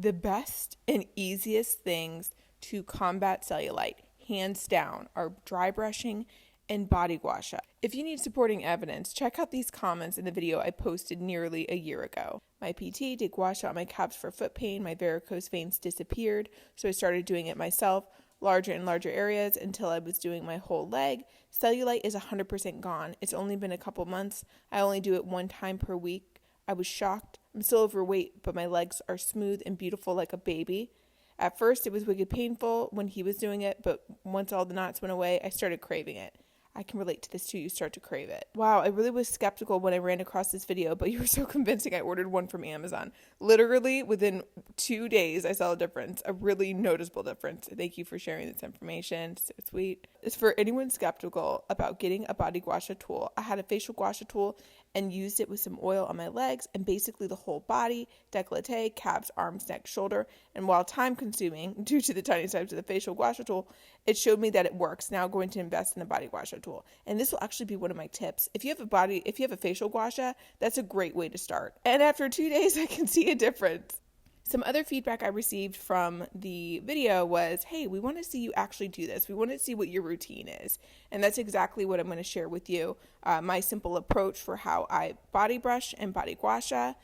The best and easiest things to combat cellulite, hands down, are dry brushing and body gua-sha. If you need supporting evidence, check out these comments in the video I posted nearly a year ago. My PT did gua-sha on my calves for foot pain. My varicose veins disappeared, so I started doing it myself, larger and larger areas, until I was doing my whole leg. Cellulite is 100% gone. It's only been a couple months. I only do it 1 time per week. I was shocked. I'm still overweight, but my legs are smooth and beautiful like a baby. At first, it was wicked painful when he was doing it, but once all the knots went away, I started craving it. I can relate to this too. You start to crave it. Wow, I really was skeptical when I ran across this video, but you were so convincing I ordered one from Amazon. Literally within 2 days, I saw a difference, a really noticeable difference. Thank you for sharing this information. So sweet. It's for anyone skeptical about getting a body gua-sha tool. I had a facial gua-sha tool and used it with some oil on my legs and basically the whole body, décolleté, calves, arms, neck, shoulder. And while time consuming due to the tiny size of the facial gua-sha tool, it showed me that it works. Now I'm going to invest in a body gua-sha tool. And this will actually be one of my tips. If you have a facial gua-sha, that's a great way to start. And after 2 days, I can see a difference. Some other feedback I received from the video was, hey, we want to see you actually do this. We want to see what your routine is. And that's exactly what I'm going to share with you. My simple approach for how I body brush and body gua-sha.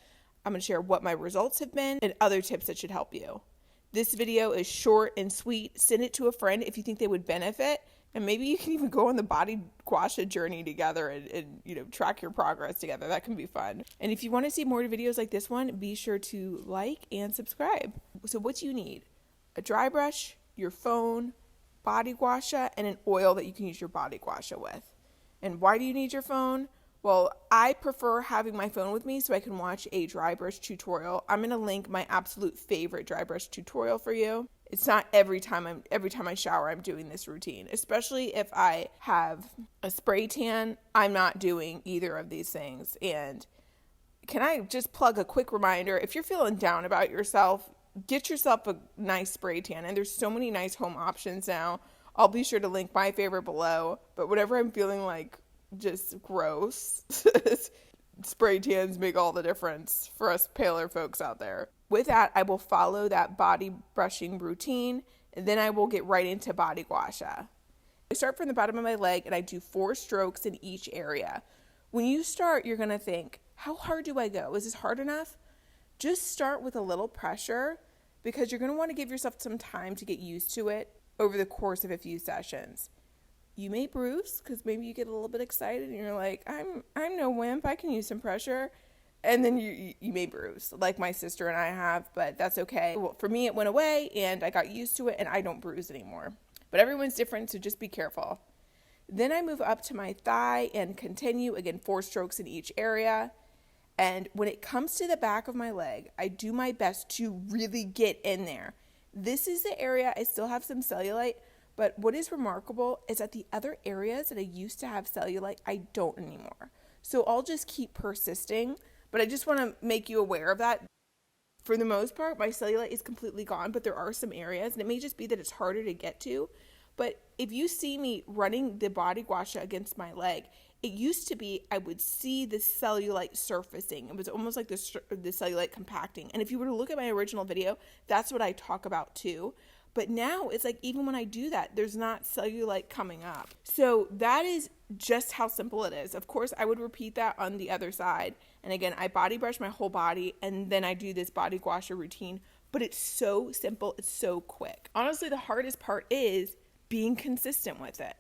I'm going to share what my results have been and other tips that should help you. This video is short and sweet. Send it to a friend if you think they would benefit. And maybe you can even go on the body gua-sha journey together and track your progress together. That can be fun. And if you want to see more videos like this one, be sure to like and subscribe. So what do you need? A dry brush, your phone, body gua-sha, and an oil that you can use your body gua-sha with. And why do you need your phone? Well, I prefer having my phone with me so I can watch a dry brush tutorial. I'm going to link my absolute favorite dry brush tutorial for you. It's not every time I shower, I'm doing this routine, especially if I have a spray tan. I'm not doing either of these things. And can I just plug a quick reminder? If you're feeling down about yourself, get yourself a nice spray tan. And there's so many nice home options now. I'll be sure to link my favorite below. But whatever I'm feeling like just gross, spray tans make all the difference for us paler folks out there. With that, I will follow that body brushing routine, and then I will get right into body gua-sha. I start from the bottom of my leg, and I do 4 strokes in each area. When you start, you're going to think, how hard do I go? Is this hard enough? Just start with a little pressure, because you're going to want to give yourself some time to get used to it over the course of a few sessions. You may bruise, because maybe you get a little bit excited, and you're like, I'm no wimp, I can use some pressure. And then you may bruise, like my sister and I have, but that's okay. Well, for me, it went away, and I got used to it, and I don't bruise anymore. But everyone's different, so just be careful. Then I move up to my thigh and continue, again, 4 strokes in each area. And when it comes to the back of my leg, I do my best to really get in there. This is the area I still have some cellulite, but what is remarkable is that the other areas that I used to have cellulite, I don't anymore. So I'll just keep persisting. But I just want to make you aware of that. For the most part, my cellulite is completely gone, but there are some areas, and it may just be that it's harder to get to. But if you see me running the body gua-sha against my leg, it used to be I would see the cellulite surfacing. It was almost like the cellulite compacting. And if you were to look at my original video, that's what I talk about too. But now it's like even when I do that, there's not cellulite coming up. So that is just how simple it is. Of course, I would repeat that on the other side. And again, I body brush my whole body, and then I do this body gua-sha routine. But it's so simple. It's so quick. Honestly, the hardest part is being consistent with it.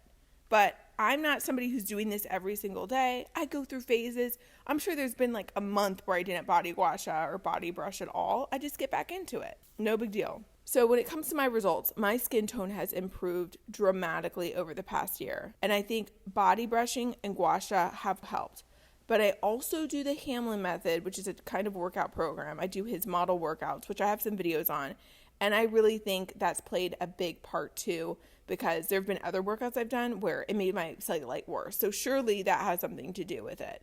But I'm not somebody who's doing this every single day. I go through phases. I'm sure there's been like a month where I didn't body gua-sha or body brush at all. I just get back into it. No big deal. So when it comes to my results, my skin tone has improved dramatically over the past year. And I think body brushing and gua-sha have helped. But I also do the Hamelin method, which is a kind of workout program. I do his model workouts, which I have some videos on. And I really think that's played a big part too, because there have been other workouts I've done where it made my cellulite worse. So surely that has something to do with it.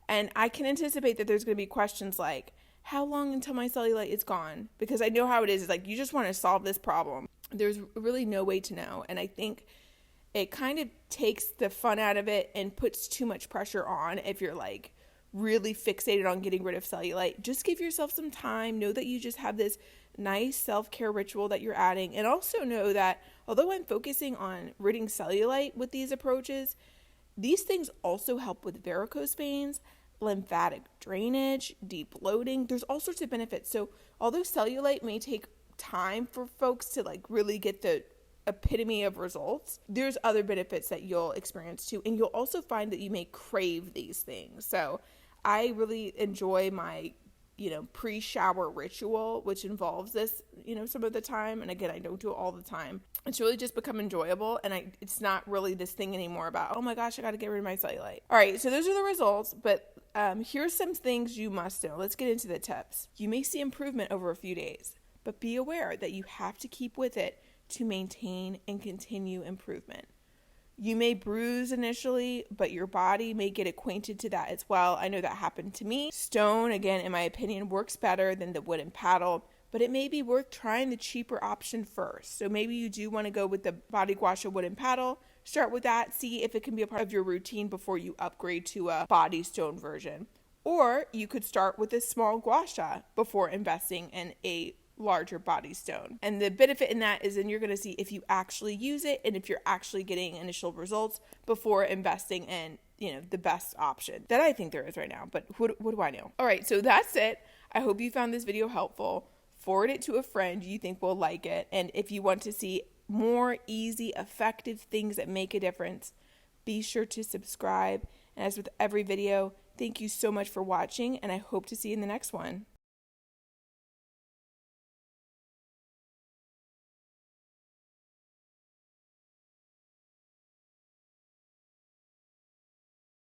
And I can anticipate that there's going to be questions like, how long until my cellulite is gone? Because I know how it is. It's like, you just want to solve this problem. There's really no way to know. And I think it kind of takes the fun out of it and puts too much pressure on if you're like really fixated on getting rid of cellulite. Just give yourself some time. Know that you just have this nice self-care ritual that you're adding. And also know that although I'm focusing on ridding cellulite with these approaches, these things also help with varicose veins, lymphatic drainage, deep bloating. There's all sorts of benefits. So although cellulite may take time for folks to like really get the epitome of results, there's other benefits that you'll experience too. And you'll also find that you may crave these things. So I really enjoy my pre-shower ritual, which involves this, some of the time. And again, I don't do it all the time. It's really just become enjoyable. And it's not really this thing anymore about, oh my gosh, I got to get rid of my cellulite. All right. So those are the results, but here's some things you must know. Let's get into the tips. You may see improvement over a few days, but be aware that you have to keep with it to maintain and continue improvement. You may bruise initially, but your body may get acquainted to that as well. I know that happened to me. Stone, again, in my opinion, works better than the wooden paddle, but it may be worth trying the cheaper option first. So maybe you do want to go with the Body Gua-Sha wooden paddle. Start with that. See if it can be a part of your routine before you upgrade to a body stone version. Or you could start with a small Gua-Sha before investing in a larger body stone. And the benefit in that is then you're going to see if you actually use it and if you're actually getting initial results before investing in, the best option that I think there is right now. But what do I know? All right, so that's it. I hope you found this video helpful. Forward it to a friend you think will like it. And if you want to see more easy, effective things that make a difference, be sure to subscribe. And as with every video, thank you so much for watching, and I hope to see you in the next one.